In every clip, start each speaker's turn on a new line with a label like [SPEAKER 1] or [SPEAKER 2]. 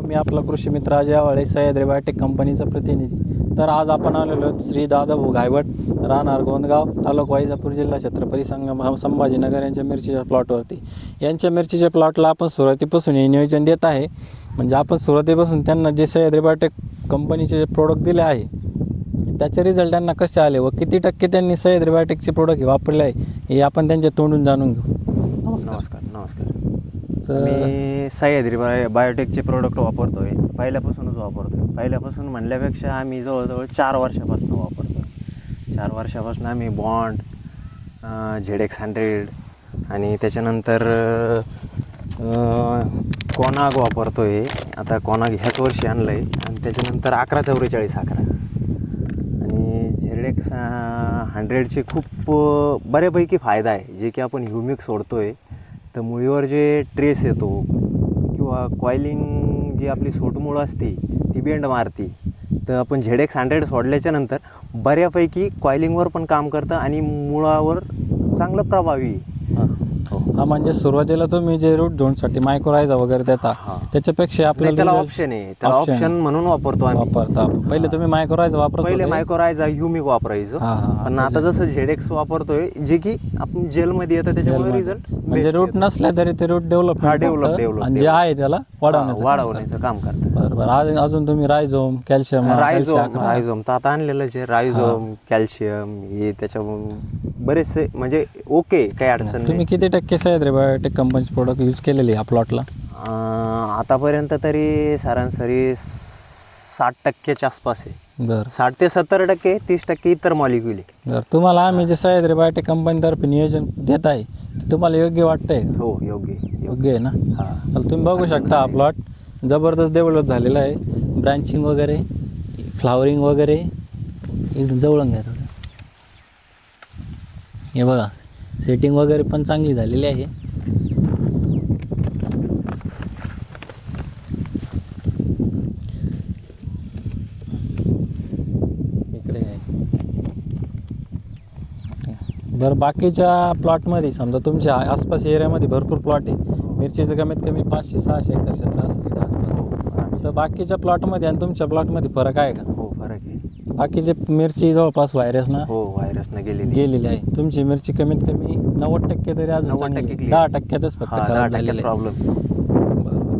[SPEAKER 1] मी आपला कृषी मित्र अजय आवाळे, सह्याद्री बायोटेक कंपनीचा प्रतिनिधी. तर आज आपण आलेलो आहोत श्री दादाभाऊ गायवट, राहणार गोंदगाव, तालुका वैजापूर, जिल्हा छत्रपती संभाजीनगर यांच्या मिरचीच्या प्लॉटवरती. यांच्या मिरचीच्या प्लॉटला आपण सुरुवातीपासून हे नियोजन देत आहे. म्हणजे आपण सुरुवातीपासून त्यांना जे सह्याद्री बायोटेक कंपनीचे जे प्रोडक्ट दिले आहे त्याचे रिझल्ट त्यांना कसे आले व किती टक्के त्यांनी सह्याद्री बायोटेकचे प्रोडक्ट वापरले आहे हे आपण त्यांच्या तोंडून जाणून घेऊ.
[SPEAKER 2] नमस्कार. मी सह्याद्री बायोटेकचे प्रोडक्ट वापरतो आहे. पहिल्यापासूनच वापरतो आहे. पहिल्यापासून म्हणल्यापेक्षा आम्ही जवळजवळ 4 वर्षापासून वापरतो आहे. 4 वर्षापासून आम्ही बॉन्ड, ZX100 आणि त्याच्यानंतर कोनाग वापरतो आहे. आता कोनाग ह्याच वर्षी आणलं आहे. आणि त्याच्यानंतर 1144 आणि ZX100चे खूप बऱ्यापैकी फायदा आहे. जे की आपण ह्युमिक सोडतो आहे तर मुळीवर जे ट्रेस येतो किंवा कॉइलिंग जी आपली सोटमुळं असते ती बेंड मारते. तर आपण ZX100 सोडल्याच्यानंतर बऱ्यापैकी कॉइलिंगवर पण काम करतं आणि मुळावर चांगलं प्रभावी.
[SPEAKER 1] हा, म्हणजे सुरुवातीला तुम्ही जे रूट झोनसाठी मायक्रोरायझा वगैरे देता त्याच्यापेक्षा आपल्याला
[SPEAKER 2] त्याला ऑप्शन आहे. त्याला ऑप्शन म्हणून वापरतो आम्ही.
[SPEAKER 1] वापरता पहिले तुम्ही मायक्रोरायझा वापरत
[SPEAKER 2] पहिले मायक्रोरायझा ह्युमिक वापरायचो. पण आता जसं ZX वापरतोय जे की आपण जेलमध्ये येतं त्याच्यामुळे रिझल्ट
[SPEAKER 1] म्हणजे रूट नसल्या तरी ते रूट डेव्हलप आणि जे आहे त्याला
[SPEAKER 2] वाढवण्याचं काम करतं.
[SPEAKER 1] बरोबर. अजून तुम्ही रायझोम, कॅल्शियम,
[SPEAKER 2] रायझोम तर आता आणलेलंच आहे. रायझोम, कॅल्शियम हे त्याच्या बरेचसे म्हणजे ओके, काही अडचण नाही.
[SPEAKER 1] तुम्ही किती टक्के सह्याद्री बायोटेक कंपनीचे प्रोडक्ट यूज केलेले या प्लॉटला?
[SPEAKER 2] आतापर्यंत तरी सरासरी 60% आसपास आहे.
[SPEAKER 1] बरं.
[SPEAKER 2] 60 ते 70%, 30% इतर मॉलिक्युल आहे.
[SPEAKER 1] बरं. तुम्हाला आम्ही जे सह्याद्री बायोटेक कंपनीतर्फे नियोजन देत आहे ते तुम्हाला योग्य वाटतंय का?
[SPEAKER 2] हो, योग्य
[SPEAKER 1] आहे ना. तर तुम्ही बघू शकता हा प्लॉट जबरदस्त डेव्हलप झालेला आहे. ब्रँचिंग वगैरे, फ्लावरिंग वगैरे एकदम जवळून घ्या थोडं. हे बघा, सेटिंग वगैरे पण चांगली झालेली आहे. इकडे आहे. बरं, बाकीच्या प्लॉटमध्ये समजा तुमच्या आसपास एरियामध्ये भरपूर प्लॉट आहे. मिरचीचं कमीत कमी 500-600 एकर क्षेत्र असेल आसपास. तर बाकीच्या प्लॉटमध्ये आणि तुमच्या प्लॉटमध्ये फरक आहे का?
[SPEAKER 2] हो, फरक आहे.
[SPEAKER 1] बाकीचे मिरची जवळपास
[SPEAKER 2] व्हायरसनं
[SPEAKER 1] गेलेली आहे. तुमची मिरची कमीत कमी 90% तरी अजून 10%तच फक्त खराब झालेली
[SPEAKER 2] प्रॉब्लेम.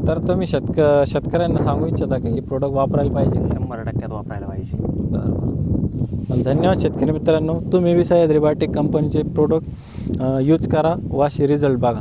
[SPEAKER 1] तर तुम्ही शेतकऱ्यांना सांगू इच्छिता की हे प्रोडक्ट वापरायला पाहिजे?
[SPEAKER 2] 100% वापरायला पाहिजे.
[SPEAKER 1] बरोबर. धन्यवाद शेतकरी मित्रांनो. तुम्ही सह्याद्री बायोटेक कंपनीचे प्रोडक्ट यूज करा व असे रिझल्ट बघा.